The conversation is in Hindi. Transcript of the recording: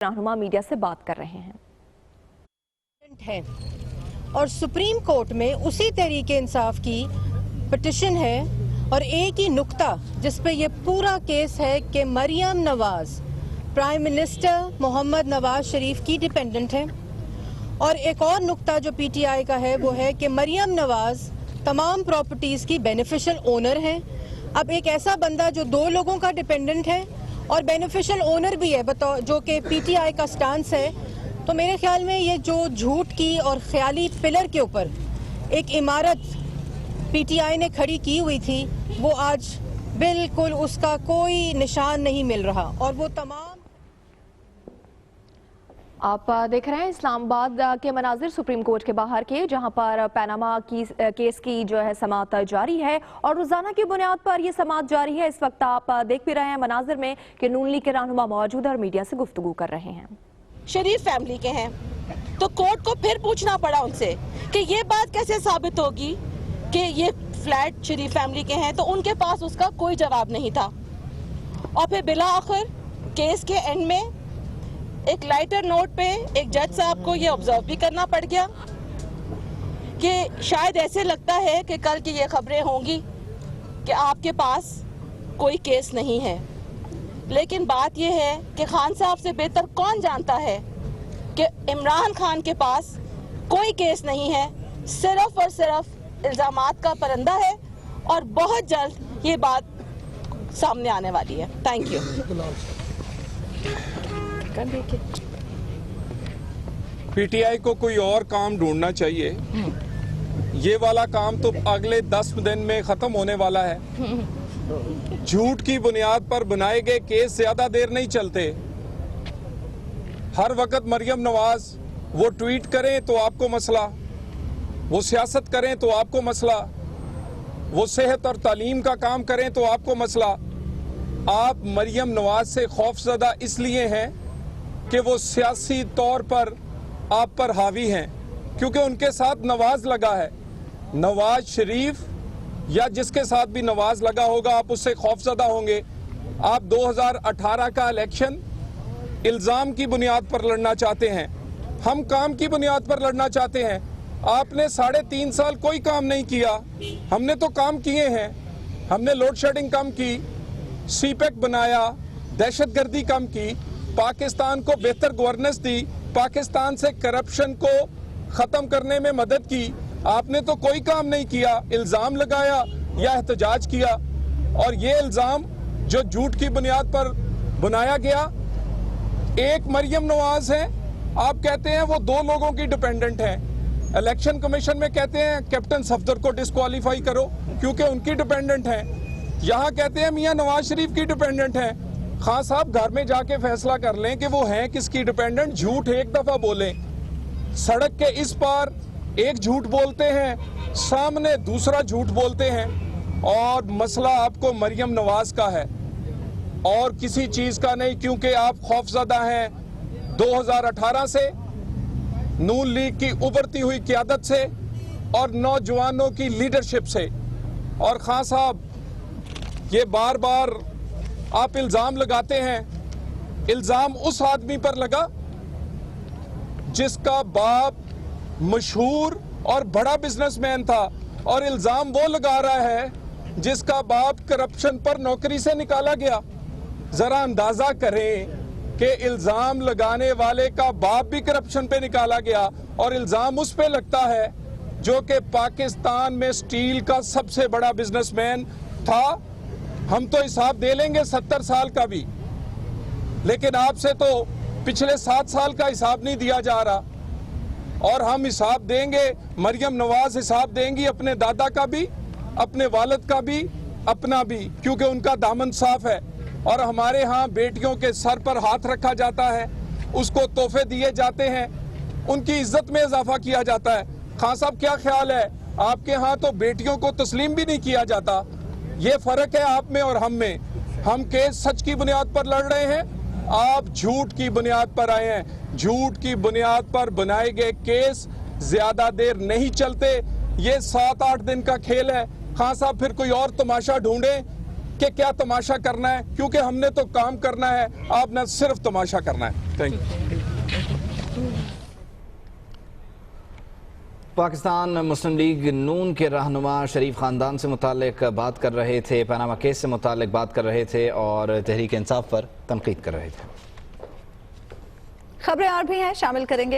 रहनुमा मीडिया से बात कर रहे हैं। और सुप्रीम कोर्ट में उसी तरीके इंसाफ की पिटिशन है और एक ही नुक्ता जिस पे ये पूरा केस है कि मरियम नवाज प्राइम मिनिस्टर मोहम्मद नवाज शरीफ की डिपेंडेंट है। और एक और नुक्ता जो पीटीआई का है वो है कि मरियम नवाज तमाम प्रॉपर्टीज की बेनिफिशियल ओनर है। अब एक ऐसा बंदा जो दो लोगों का डिपेंडेंट है और बेनिफिशियल ओनर भी है जो कि पीटीआई का स्टांस है, तो मेरे ख्याल में ये जो झूठ की और ख्याली पिलर के ऊपर एक इमारत पीटीआई ने खड़ी की हुई थी वो आज बिल्कुल उसका कोई निशान नहीं मिल रहा। और वो तमाम आप देख रहे हैं इस्लामाबाद के मनाजिर सुप्रीम कोर्ट के बाहर के, जहां पर पनामा की केस की जो है समाअत जारी है और रोजाना की बुनियाद पर ये समाअत जारी है। इस वक्त आप देख भी रहे हैं मनाजिर में कि नून लीग के रहनुमा मौजूद है और मीडिया से गुफ्तगू कर रहे हैं। शरीफ फैमिली के हैं तो कोर्ट को फिर पूछना पड़ा उनसे कि ये बात कैसे साबित होगी कि ये फ्लैट शरीफ फैमिली के हैं, तो उनके पास उसका कोई जवाब नहीं था। और फिर बिला आखिर केस के एंड में एक लाइटर नोट पे एक जज साहब को ये ऑब्जर्व भी करना पड़ गया कि शायद ऐसे लगता है कि कल की ये खबरें होंगी कि आपके पास कोई केस नहीं है। लेकिन बात यह है कि खान साहब से बेहतर कौन जानता है कि इमरान खान के पास कोई केस नहीं है, सिर्फ और सिर्फ इल्जामात का परंदा है और बहुत जल्द ये बात सामने आने वाली है। Thank you. पीटीआई को कोई और काम ढूंढना चाहिए। ये वाला काम तो अगले 10 दिन में खत्म होने वाला है। झूठ की बुनियाद पर बनाए गए केस ज्यादा देर नहीं चलते। हर वक्त मरियम नवाज वो ट्वीट करें तो आपको मसला, वो सियासत करें तो आपको मसला, वो सेहत और तालीम का काम करें तो आपको मसला। आप मरियम नवाज से खौफजदा इसलिए हैं कि वो सियासी तौर पर आप पर हावी हैं, क्योंकि उनके साथ नवाज लगा है। नवाज शरीफ या जिसके साथ भी नवाज लगा होगा आप उससे खौफजदा होंगे। आप 2018 का इलेक्शन इल्जाम की बुनियाद पर लड़ना चाहते हैं, हम काम की बुनियाद पर लड़ना चाहते हैं। आपने 3.5 साल कोई काम नहीं किया, हमने तो काम किए हैं। हमने लोड शेडिंग कम की, सीपेक बनाया, दहशतगर्दी कम की, पाकिस्तान को बेहतर गवर्नेंस दी, पाकिस्तान से करप्शन को खत्म करने में मदद की। आपने तो कोई काम नहीं किया, इल्जाम लगाया या एहतजाज किया। और ये इल्जाम जो झूठ की बुनियाद पर बनाया गया, एक मरियम नवाज है, आप कहते हैं वो 2 लोगों की डिपेंडेंट है। इलेक्शन कमीशन में कहते हैं कैप्टन सफदर को डिस्क्वालीफाई करो क्योंकि उनकी डिपेंडेंट है। यहाँ कहते हैं मियां नवाज शरीफ की डिपेंडेंट है। खान साहब घर में जाके फैसला कर लें कि वो हैं किसकी डिपेंडेंट। झूठ एक दफा बोलें, सड़क के इस पार एक झूठ बोलते हैं, सामने दूसरा झूठ बोलते हैं। और मसला आपको मरियम नवाज का है और किसी चीज का नहीं, क्योंकि आप खौफजदा हैं 2018 से, नून लीग की उभरती हुई क़यादत से और नौजवानों की लीडरशिप से। और खान साहब ये बार बार आप इल्जाम लगाते हैं, इल्जाम उस आदमी पर लगा जिसका बाप मशहूर और बड़ा बिजनेसमैन था, और इल्जाम वो लगा रहा है जिसका बाप करप्शन पर नौकरी से निकाला गया। जरा अंदाजा करें कि इल्जाम लगाने वाले का बाप भी करप्शन पे निकाला गया और इल्जाम उस पे लगता है जो कि पाकिस्तान में स्टील का सबसे बड़ा बिजनेसमैन था। हम तो हिसाब दे लेंगे 70 साल का भी, लेकिन आपसे तो पिछले 7 साल का हिसाब नहीं दिया जा रहा। और हम हिसाब देंगे, मरियम नवाज हिसाब देंगी अपने दादा का भी, अपने वालिद का भी, अपना भी, क्योंकि उनका दामन साफ है। और हमारे यहाँ बेटियों के सर पर हाथ रखा जाता है, उसको तोहफे दिए जाते हैं, उनकी इज्जत में इजाफा किया जाता है। खान साहब क्या ख्याल है, आपके यहाँ तो बेटियों को तस्लीम भी नहीं किया जाता। ये फर्क है आप में और हम में। हम केस सच की बुनियाद पर लड़ रहे हैं, आप झूठ की बुनियाद पर आए हैं। झूठ की बुनियाद पर बनाए गए केस ज्यादा देर नहीं चलते। ये 7-8 दिन का खेल है। खान साहब फिर कोई और तमाशा ढूंढें कि क्या तमाशा करना है, क्योंकि हमने तो काम करना है, आपने सिर्फ तमाशा करना है। Thank you. पाकिस्तान मुस्लिम लीग नून के रहनुमा शरीफ ख़ानदान से मुतालिक बात कर रहे थे, पनामा केस से मुतालिक बात कर रहे थे और तहरीक इंसाफ पर तनकीद कर रहे थे। खबरें और भी हैं, शामिल करेंगे।